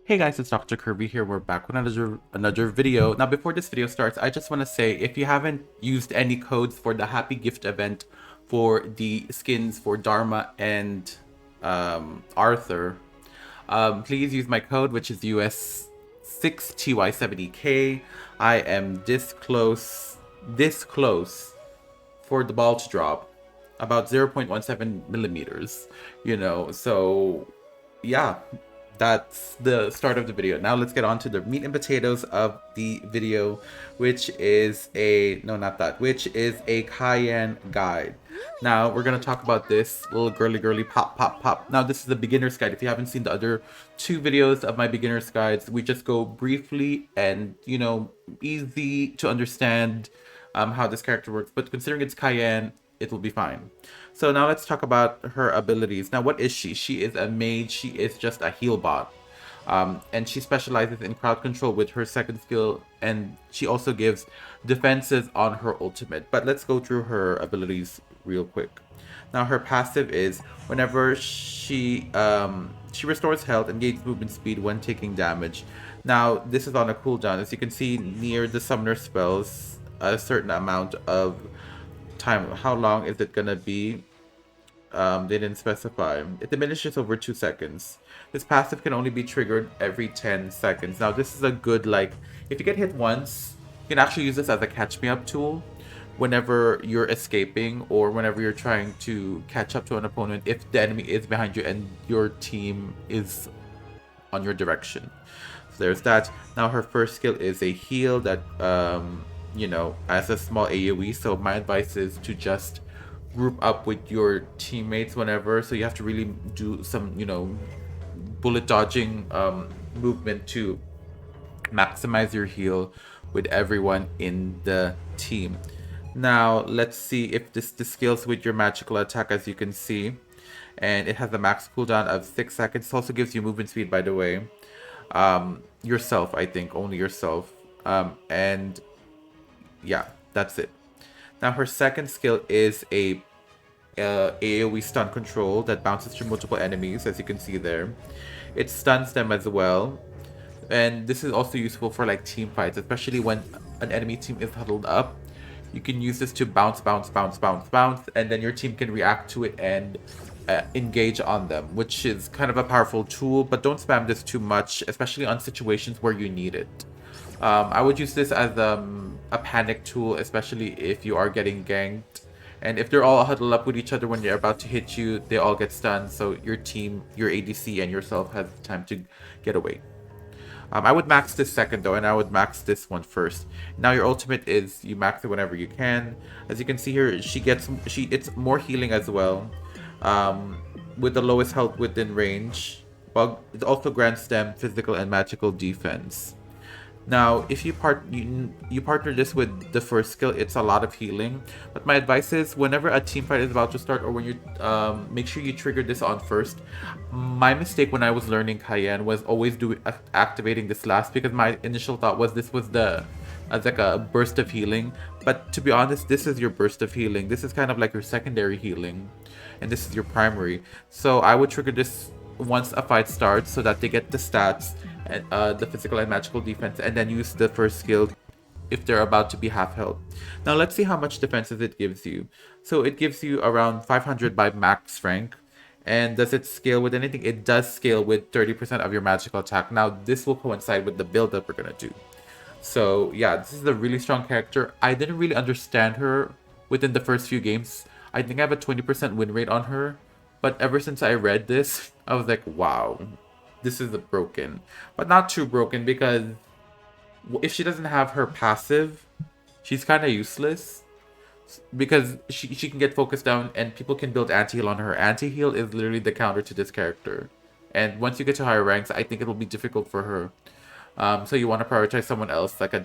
Hey guys, it's Dr. Kirby here. We're back with another video. Now, before this video starts, I just want to say if you haven't used any codes for the Happy Gift event for the skins for Dharma and Arthur, please use my code, which is US6TY70K. I am this close for the ball to drop, about 0.17 millimeters. So yeah, that's the start of the video. Now let's get on to the meat and potatoes of the video, which is which is a Cayenne guide. Now we're gonna talk about this little girly pop pop pop. Now this is the beginner's guide. If you haven't seen the other two videos of my beginner's guides, we just go briefly and easy to understand how this character works. But considering it's Cayenne, it will be fine. So now let's talk about her abilities. Now, what is she? She is a mage. She is just a heal bot. And she specializes in crowd control with her second skill, and she also gives defenses on her ultimate. But let's go through her abilities real quick. Now, her passive is whenever she restores health and gains movement speed when taking damage. Now, this is on a cooldown. As you can see near the summoner spells, a certain amount of time. How long is it gonna be? They didn't specify. It diminishes over 2 seconds. This passive can only be triggered every 10 seconds. Now this is a good, like, if you get hit once, you can actually use this as a catch me up tool whenever you're escaping or whenever you're trying to catch up to an opponent if the enemy is behind you and your team is on your direction. So there's that. Now her first skill is a heal that as a small AoE. So my advice is to just group up with your teammates whenever. So you have to really do some, bullet dodging movement to maximize your heal with everyone in the team. Now let's see if this scales with your magical attack, as you can see. And it has a max cooldown of 6 seconds. It also gives you movement speed, by the way. Yourself, I think, only yourself. And yeah, that's it. Now her second skill is a AoE stun control that bounces through multiple enemies, as you can see there. It stuns them as well, and this is also useful for like team fights, especially when an enemy team is huddled up. You can use this to bounce, and then your team can react to it and engage on them, which is kind of a powerful tool. But don't spam this too much, especially on situations where you need it. I would use this as a panic tool, especially if you are getting ganked. And if they're all huddled up with each other when they're about to hit you, they all get stunned. So your team, your ADC, and yourself has time to get away. I would max this second though, and I would max this one first. Now your ultimate is you max it whenever you can. As you can see here, it's more healing as well, with the lowest health within range. But it also grants them physical and magical defense. Now, if you partner this with the first skill, it's a lot of healing. But my advice is, whenever a team fight is about to start, or when you make sure you trigger this on first. My mistake when I was learning Cayenne was always activating this last, because my initial thought was this was as like a burst of healing. But to be honest, this is your burst of healing. This is kind of like your secondary healing, and this is your primary. So I would trigger this once a fight starts so that they get the stats and the physical and magical defense, and then use the first skill if they're about to be half health. Now let's see how much defenses it gives you. So it gives you around 500 by max rank. And does it scale with anything? It does scale with 30% of your magical attack. Now this will coincide with the build that we're gonna do. So yeah, this is a really strong character. I didn't really understand her within the first few games. I think I have a 20% win rate on her. But ever since I read this, I was like, wow, this is broken. But not too broken, because if she doesn't have her passive, she's kind of useless. Because she can get focused down and people can build anti-heal on her. Anti-heal is literally the counter to this character. And once you get to higher ranks, I think it'll be difficult for her. So you want to prioritize someone else, like a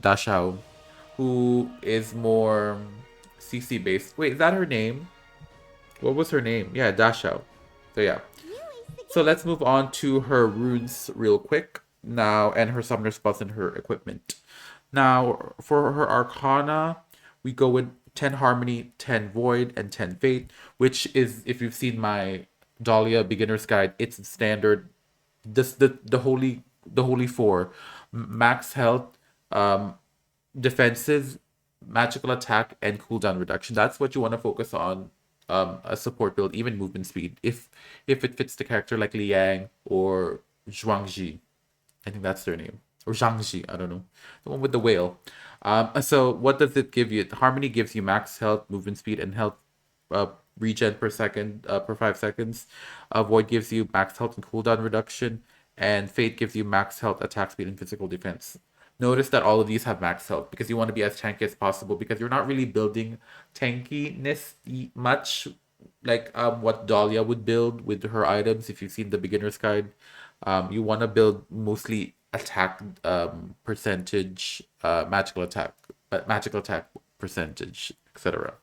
Dashao, who is more CC based. Wait, is that her name? What was her name? Yeah, Dashao. So yeah. So let's move on to her runes real quick now, and her summoner spells and her equipment. Now for her arcana, we go with 10 harmony, 10 void, and 10 fate, which is, if you've seen my Dahlia, Beginner's Guide, it's standard. This the holy four: max health, um, defenses, magical attack, and cooldown reduction. That's what you want to focus on. A support build, even movement speed, if it fits the character like Liang or Zhuangzi. I think that's their name. Or Zhangji, I don't know. The one with the whale. So what does it give you? Harmony gives you max health, movement speed, and health uh, regen per second, per 5 seconds. Void gives you max health and cooldown reduction. And Fate gives you max health, attack speed, and physical defense. Notice that all of these have max health because you want to be as tanky as possible because you're not really building tankiness much like what Dahlia would build with her items. If you've seen the beginner's guide, you want to build mostly attack percentage, magical attack percentage, etc.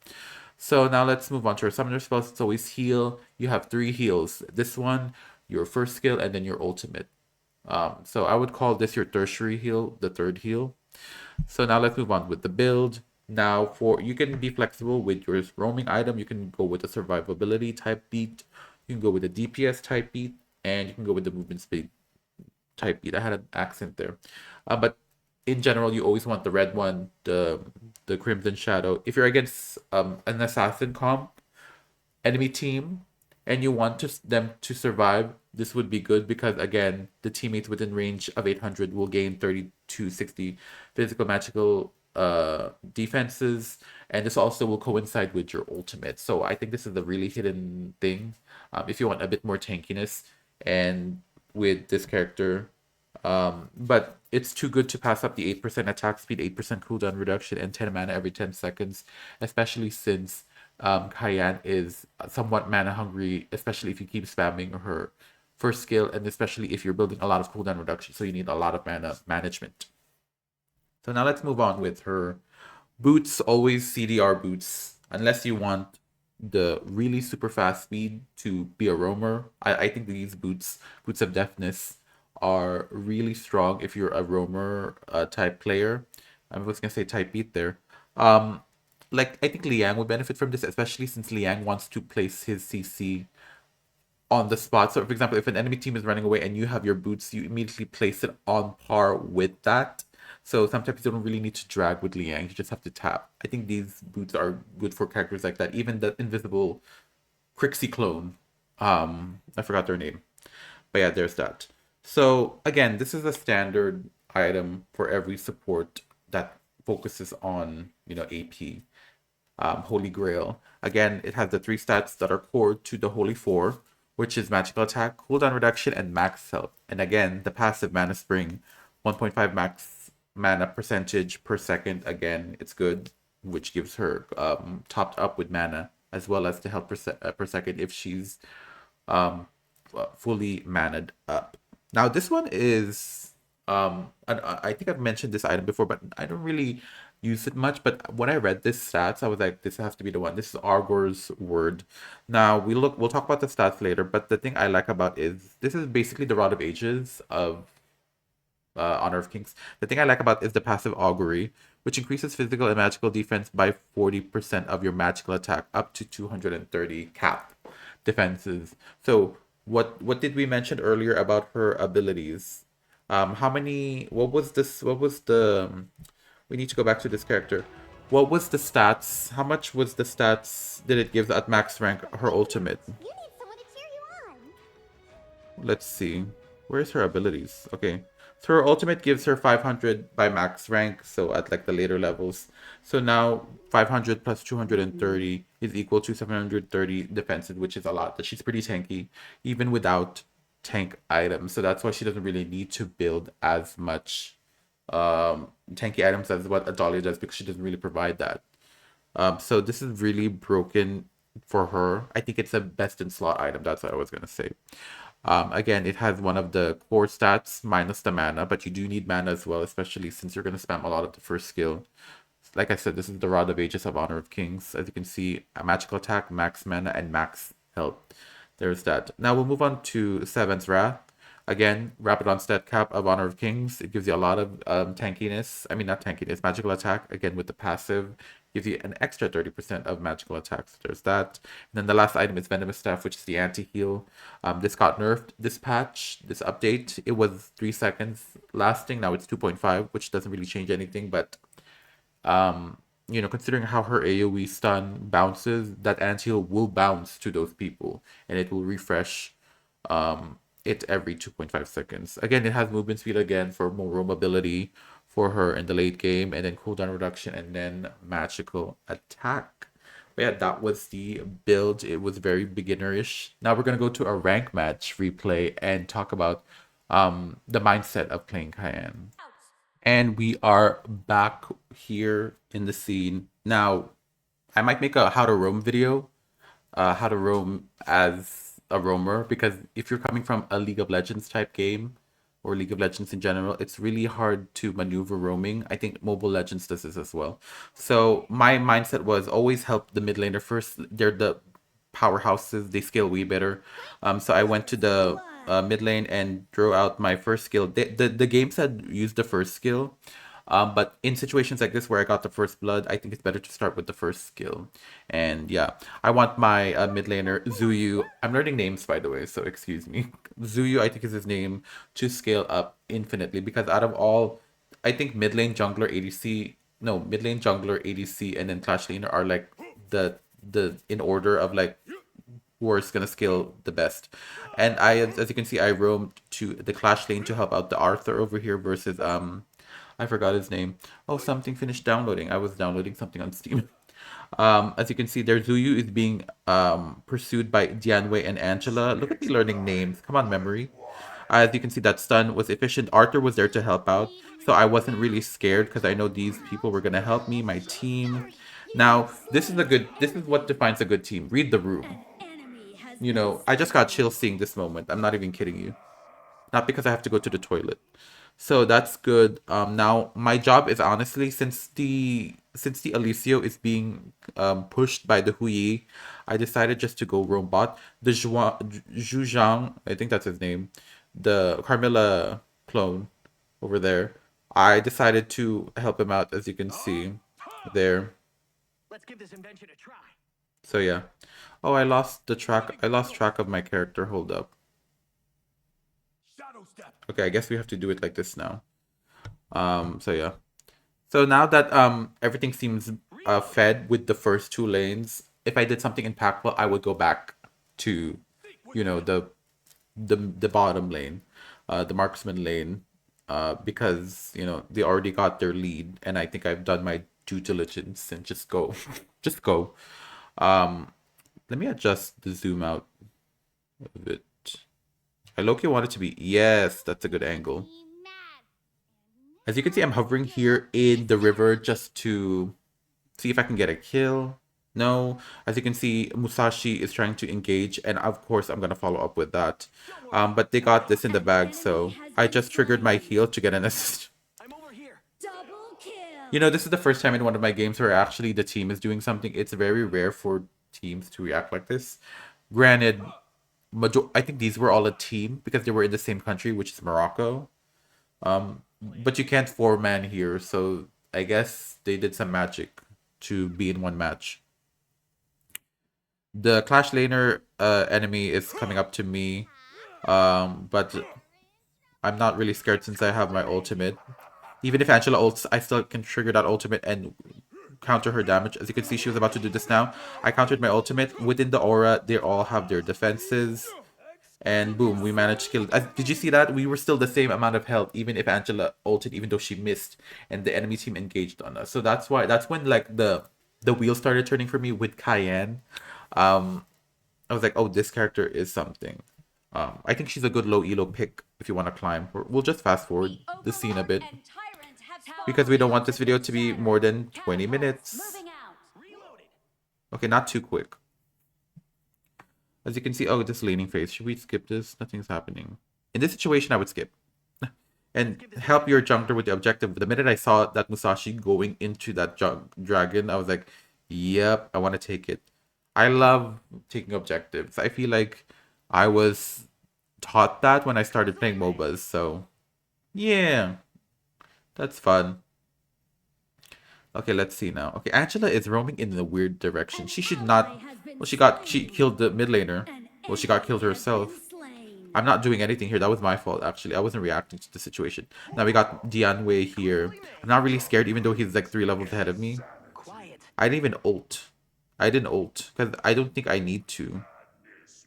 So now let's move on to our summoner spells. It's always heal. You have 3 heals. This one, your first skill, and then your ultimate. So I would call this your tertiary heal, the third heal. So now let's move on with the build. Now for you can be flexible with your roaming item. You can go with a survivability type beat. You can go with a DPS type beat, and you can go with the movement speed type beat. I had an accent there, but in general, you always want the red one, the Crimson Shadow. If you're against an assassin comp enemy team, and you want them to survive, this would be good because again, the teammates within range of 800 will gain 30 to 60 physical magical defenses, and this also will coincide with your ultimate. So I think this is a really hidden thing. If you want a bit more tankiness and with this character, but it's too good to pass up the 8% attack speed, 8% cooldown reduction, and 10 mana every 10 seconds, especially since Cai Yan is somewhat mana hungry, especially if you keep spamming her first skill, and especially if you're building a lot of cooldown reduction, so you need a lot of mana management. So now let's move on with her boots. Always CDR boots, unless you want the really super fast speed to be a roamer. I think these boots of deafness, are really strong if you're a roamer type player. I was gonna say type beat there. Um, like I think Liang would benefit from this, especially since Liang wants to place his CC on the spot. So, for example, if an enemy team is running away and you have your boots, you immediately place it on par with that. So sometimes you don't really need to drag with Liang. You just have to tap. I think these boots are good for characters like that. Even the invisible Crixie clone. I forgot their name. But yeah, there's that. So again, this is a standard item for every support that focuses on, AP. Holy Grail. Again, it has the 3 stats that are core to the Holy Four, which is magical attack, cooldown reduction, and max health. And again, the passive mana spring, 1.5 max mana percentage per second. Again, it's good, which gives her topped up with mana as well as the health per second if she's fully maned up. Now this one is I think I've mentioned this item before, but I don't really use it much. But when I read this stats, I was like, this has to be the one. This is Argor's word. Now we'll talk about the stats later, but the thing I like about is this is basically the Rod of Ages of Honor of Kings. The thing I like about is the passive augury, which increases physical and magical defense by 40% of your magical attack up to 230 cap defenses. So what did we mention earlier about her abilities? How many? What was this? What was the? We need to go back to this character. What was the stats? How much was the stats did it give at max rank her ultimate? You need someone to cheer you on. Let's see. Where's her abilities? Okay. So her ultimate gives her 500 by max rank, so at like the later levels. So now 500 plus 230 is equal to 730 defensive, which is a lot. But she's pretty tanky, even without tank items. So that's why she doesn't really need to build as much tanky items as what Adalia does, because she doesn't really provide that. So this is really broken for her. I think it's a best in slot item. That's what I was gonna say. Again, it has one of the core stats minus the mana, but you do need mana as well, especially since you're going to spam a lot of the first skill. Like I said, this is the Rod of Ages of Honor of Kings. As you can see, a magical attack, max mana, and max health. There's that. Now we'll move on to Seven's Wrath. Again, rapid on stat cap of Honor of Kings. It gives you a lot of tankiness. I mean, not tankiness, magical attack. Again, with the passive gives you an extra 30% of magical attacks. There's that. And then the last item is Venomous Staff, which is the anti-heal. This got nerfed this patch, this update. It was 3 seconds lasting. Now it's 2.5, which doesn't really change anything, but you know, considering how her AoE stun bounces, that anti-heal will bounce to those people and it will refresh it every 2.5 seconds. Again, it has movement speed again for more roamability for her in the late game, and then cooldown reduction, and then magical attack. But yeah, that was the build. It was very beginnerish. Now we're gonna go to a rank match replay and talk about the mindset of playing Cayenne. And we are back here in the scene. Now, I might make a how to roam video, how to roam as a roamer, because if you're coming from a League of Legends type game or League of Legends in general, it's really hard to maneuver roaming. I think Mobile Legends does this as well. So my mindset was always help the mid laner first. They're the powerhouses, they scale way better. So I went to the mid lane and drew out my first skill. The game said use the first skill. But in situations like this where I got the first blood, I think it's better to start with the first skill. And yeah, I want my mid laner, Zuyu. I'm learning names, by the way, so excuse me. Zuyu, I think is his name, to scale up infinitely. Because out of all, I think mid lane, jungler, ADC, no, mid lane, jungler, ADC, and then Clash laner are like the in order of like who is gonna scale the best. And as you can see, I roamed to the Clash lane to help out the Arthur over here versus I forgot his name. Oh, something finished downloading. I was downloading something on Steam. As you can see, there Zuyu is being pursued by Dianwei and Angela. Look at me learning names. Come on, memory. As you can see, that stun was efficient. Arthur was there to help out, so I wasn't really scared because I know these people were gonna help me, my team. Now, this is what defines a good team. Read the room. You know, I just got chills seeing this moment. I'm not even kidding you. Not because I have to go to the toilet. So that's good. Now my job is honestly, since the Alicio is being pushed by the Huyi, I decided just to go roam bot. The Zhu Zhang, I think that's his name, the Carmilla clone over there. I decided to help him out, as you can see there. Let's give this invention a try. So yeah. Oh, I lost the track. I lost track of my character. Hold up. Okay, I guess we have to do it like this now. So yeah. So now that everything seems fed with the first two lanes, if I did something impactful, I would go back to, you know, the bottom lane, the marksman lane, because you know they already got their lead, and I think I've done my due diligence and just go, just go. Let me adjust the zoom out a bit. I low-key want it to be, yes, that's a good angle. As you can see, I'm hovering here in the river just to see if I can get a kill. No. As you can see, Musashi is trying to engage, and of course, I'm going to follow up with that. But they got this in the bag, so I just triggered my heal to get an assist. You know, this is the first time in one of my games where actually the team is doing something. It's very rare for teams to react like this. Granted, I think these were all a team because they were in the same country, which is Morocco. But you can't four-man here, so I guess they did some magic to be in one match. The Clash laner enemy is coming up to me, but I'm not really scared since I have my ultimate. Even if Angela ults, I still can trigger that ultimate and counter her damage. As you can see, she was about to do this now. I countered my ultimate. Within the aura, they all have their defenses. And boom, we managed to kill. Did you see that? We were still the same amount of health, even if Angela ulted, even though she missed, and the enemy team engaged on us. So that's when like the wheel started turning for me with Cayenne. I was like, oh, this character is something. I think she's a good low elo pick if you want to climb. We'll just fast forward the scene a bit because we don't want this video to be more than 20 minutes. Okay, not too quick. As you can see, oh, this laning phase. Should we skip this? Nothing's happening. In this situation, I would skip. And help your jungler with the objective. The minute I saw that Musashi going into that dragon, I was like, yep, I want to take it. I love taking objectives. I feel like I was taught that when I started playing MOBAs. So, yeah, that's fun. Okay, let's see now. Okay, Angela is roaming in a weird direction. She should not. Well, she killed the mid laner. Well, she got killed herself. I'm not doing anything here. That was my fault, actually. I wasn't reacting to the situation. Now we got Dianwei here. I'm not really scared, even though he's like 3 levels ahead of me. Quiet. I didn't even ult. I didn't ult, because I don't think I need to.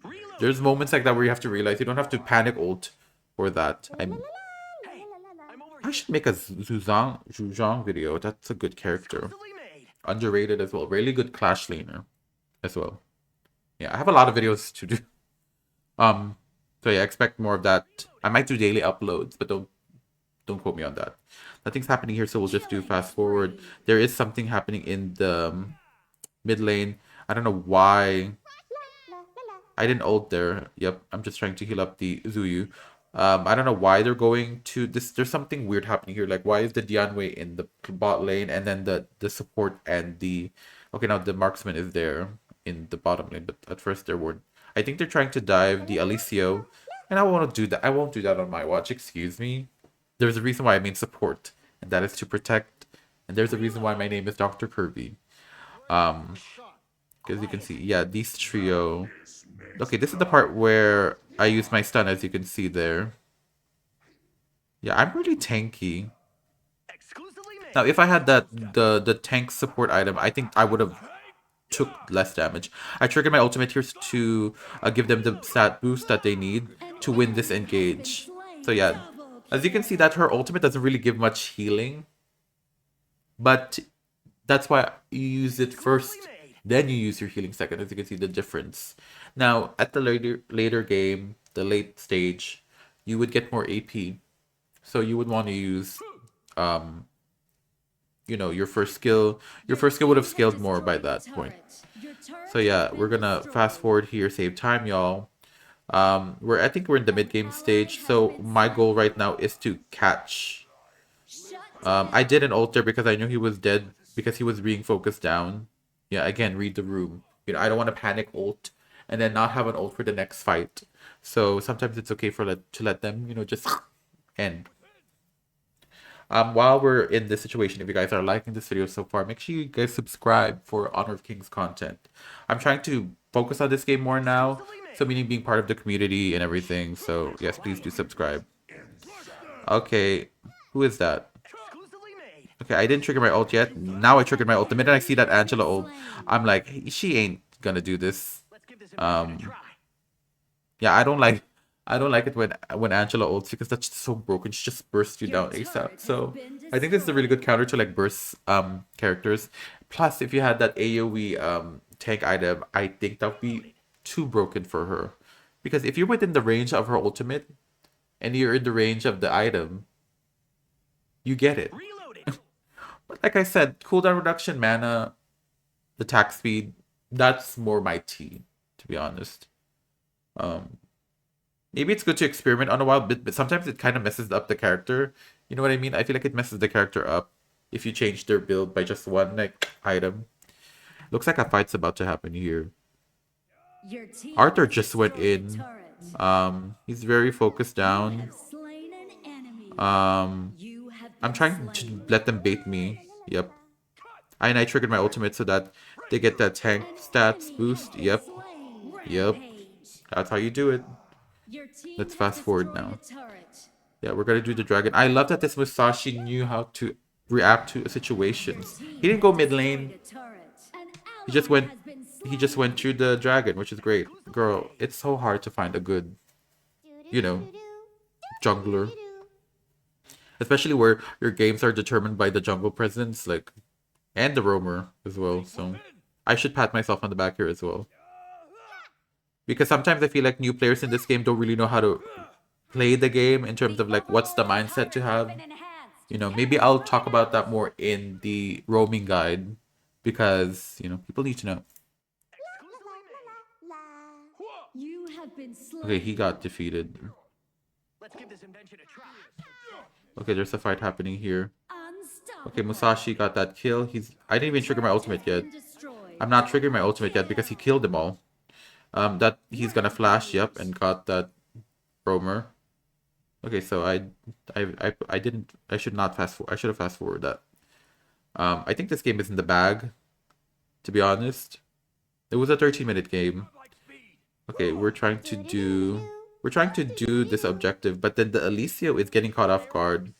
Reload. There's moments like that where you have to realize you don't have to panic ult for that. Hey, I'm over I here. should make a Zhuzhang video. That's a good character. Exclusively made. Underrated as well. Really good clash laner as well. Yeah, I have a lot of videos to do. So yeah, expect more of that. I might do daily uploads, but don't quote me on that. Nothing's happening here, so we'll just do fast forward. There is something happening in the mid lane. I don't know why. I didn't ult there. Yep, I'm just trying to heal up the Zuyu. I don't know why they're going to this. There's something weird happening here. Like, why is the Dianwei in the bot lane and then the support and the... Okay, now the marksman is there in the bottom lane, but at first there weren't. I think they're trying to dive the Alicio, and I won't do that. I won't do that on my watch. Excuse me. There's a reason why I mean support, and that is to protect. And there's a reason why my name is Dr. Kirby. Because you can see, yeah, these trio. Okay, this is the part where I use my stun, as you can see there. Yeah, I'm really tanky. Exclusively made. Now, if I had that the tank support item, I think I would have took less damage. I triggered my ultimate here to give them the stat boost that they need to win this engage. So yeah, as you can see, that her ultimate doesn't really give much healing, but that's why you use it first, then you use your healing second. As you can see the difference. Now at the later game, the late stage, you would get more AP, so you would want to use you know, your first skill. Your first skill would have scaled more by that point. So yeah, we're gonna fast forward here, save time, y'all. I think we're in the mid game stage. So my goal right now is to catch. I did an ult there because I knew he was dead because he was being focused down. Yeah, again, read the room. You know, I don't want to panic ult and then not have an ult for the next fight. So sometimes it's okay to let them, you know, just end. While we're in this situation, if you guys are liking this video so far, make sure you guys subscribe for Honor of Kings content. I'm trying to focus on this game more now, so meaning being part of the community and everything. So yes, please do subscribe. Okay, who is that? Exclusively made. Okay, I didn't trigger my ult yet. Now I triggered my ult. The minute I see that Angela ult, I'm like, hey, she ain't gonna do this. Let's give this invention a try. Yeah, I don't like it when Angela ults because that's just so broken. She just bursts you down ASAP. So I think this is a really good counter to like burst characters. Plus, if you had that AoE tank item, I think that would be too broken for her. Because if you're within the range of her ultimate and you're in the range of the item, you get it. Reloading. But like I said, cooldown reduction, mana, attack speed, that's more my tea, to be honest. Maybe it's good to experiment on a while, but sometimes it kind of messes up the character. You know what I mean? I feel like it messes the character up if you change their build by just one like item. Looks like a fight's about to happen here. Arthur just went in. He's very focused down. I'm trying to let them bait me. Yep. And I triggered my ultimate so that they get that tank stats boost. Yep. Yep. That's how you do it. Let's fast forward now. Yeah, we're gonna do the dragon. I love that this Musashi knew how to react to situations. He didn't go mid lane. He just went through the dragon, which is great. Girl, it's so hard to find a good, you know, jungler. Especially where your games are determined by the jungle presence, like, and the roamer as well. So I should pat myself on the back here as well. Because sometimes I feel like new players in this game don't really know how to play the game in terms of like what's the mindset to have. You know, maybe I'll talk about that more in the roaming guide because, you know, people need to know. Okay, he got defeated. Let's give this invention a try. Okay, there's a fight happening here. Okay, Musashi got that kill. I didn't even trigger my ultimate yet. I'm not triggering my ultimate yet because he killed them all. That he's gonna flash, yep, and got that roamer. Okay, so I should have fast forward that. I think this game is in the bag, to be honest. It was a 13-minute game. Okay, we're trying to do this objective, but then the Alicio is getting caught off guard.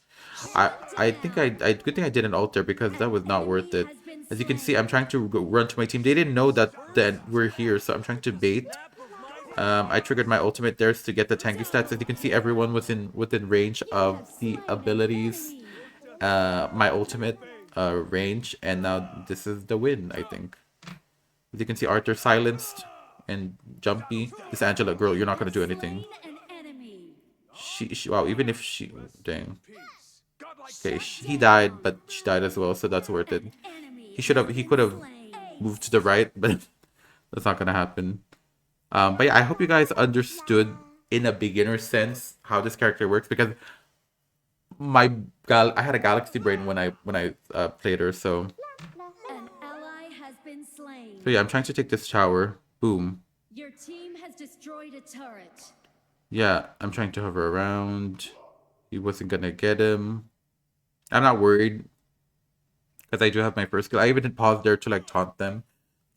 I think I good thing I didn't alter because that was not worth it. As you can see, I'm trying to run to my team. They didn't know that we're here, so I'm trying to bait. I triggered my ultimate there to get the tanky stats. As you can see, everyone was within range of the abilities. My ultimate range, and now this is the win, I think. As you can see, Arthur silenced and Jumpy. This Angela girl, you're not gonna do anything. She wow, even if she dang. Okay, he died, but she died as well, so that's worth it. He could have moved to the right, but that's not gonna happen. But yeah, I hope you guys understood in a beginner sense how this character works, because I had a galaxy brain when I played her, so. So yeah, I'm trying to take this tower. Boom. Your team has destroyed a turret. Yeah, I'm trying to hover around. He wasn't gonna get him. I'm not worried, because I do have my first skill. I even did pause there to like taunt them.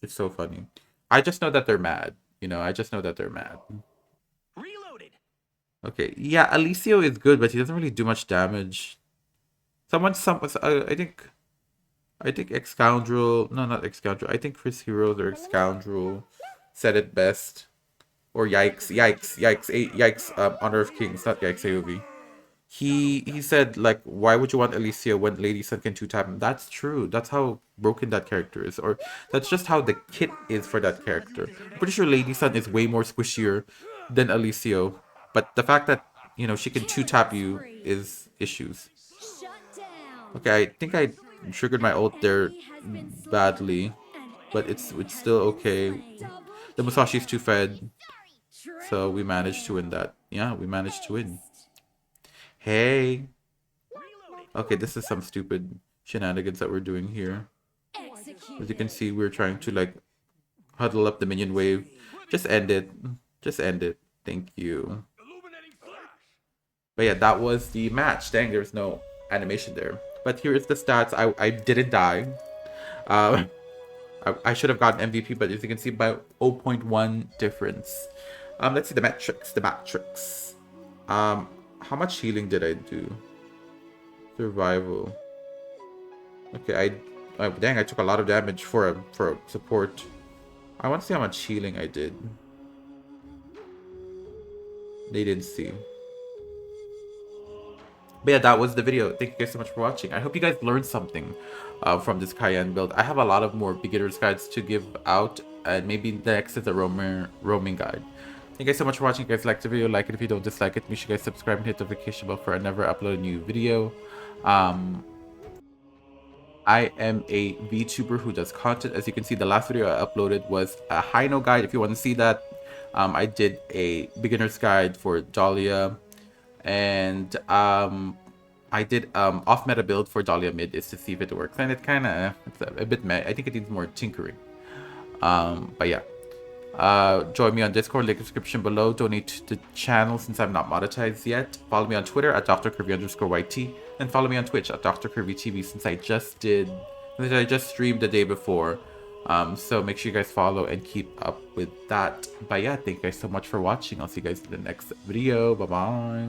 It's so funny. I just know that they're mad. You know, I just know that they're mad. Reloaded. Okay, yeah, Alicio is good, but he doesn't really do much damage. I think Ex-Scoundrel, no, not Ex-Scoundrel. I think Chris Heroes or Ex-Scoundrel said it best. Or Yikes, Honor of Kings, not Yikes AOV. He said, like, why would you want Alicia when Lady Sun can 2-tap him? That's true. That's how broken that character is. Or that's just how the kit is for that character. I'm pretty sure Lady Sun is way more squishier than Alicio. But the fact that, you know, she can 2-tap you is issues. Okay, I think I triggered my ult there badly. But it's still okay. The Musashi's too fed. So we managed to win that. Yeah, we managed to win. Hey. Okay, this is some stupid shenanigans that we're doing here. As you can see, we're trying to like huddle up the minion wave. Just end it. Just end it. Thank you. But yeah, that was the match. Dang, there's no animation there. But here is the stats. I didn't die. I should have gotten MVP, but as you can see, by 0.1 difference. Let's see the metrics. How much healing did I do? Survival. Okay, dang, I took a lot of damage for a support. I want to see how much healing I did. They didn't see. But yeah, that was the video. Thank you guys so much for watching. I hope you guys learned something from this Cayenne build. I have a lot of more beginner's guides to give out, and maybe next is a roaming guide. Thank you guys so much for watching. If you guys liked the video, like it. If you don't, dislike it. Make sure you guys subscribe and hit the notification bell for I never upload a new video. I am a VTuber who does content. As you can see, the last video I uploaded was a high-no guide. If you want to see that, I did a beginner's guide for Dahlia. And I did off meta build for Dahlia mid is to see if it works, and it kind of it's a bit meh. I think it needs more tinkering. But yeah, join me on Discord, link in the description below. Donate to the channel since I'm not monetized yet. Follow me on Twitter at drcurvy_YT, and follow me on Twitch at drcurvytv since I just streamed the day before. So make sure you guys follow and keep up with that. But yeah, thank you guys so much for watching. I'll see you guys in the next video. Bye bye.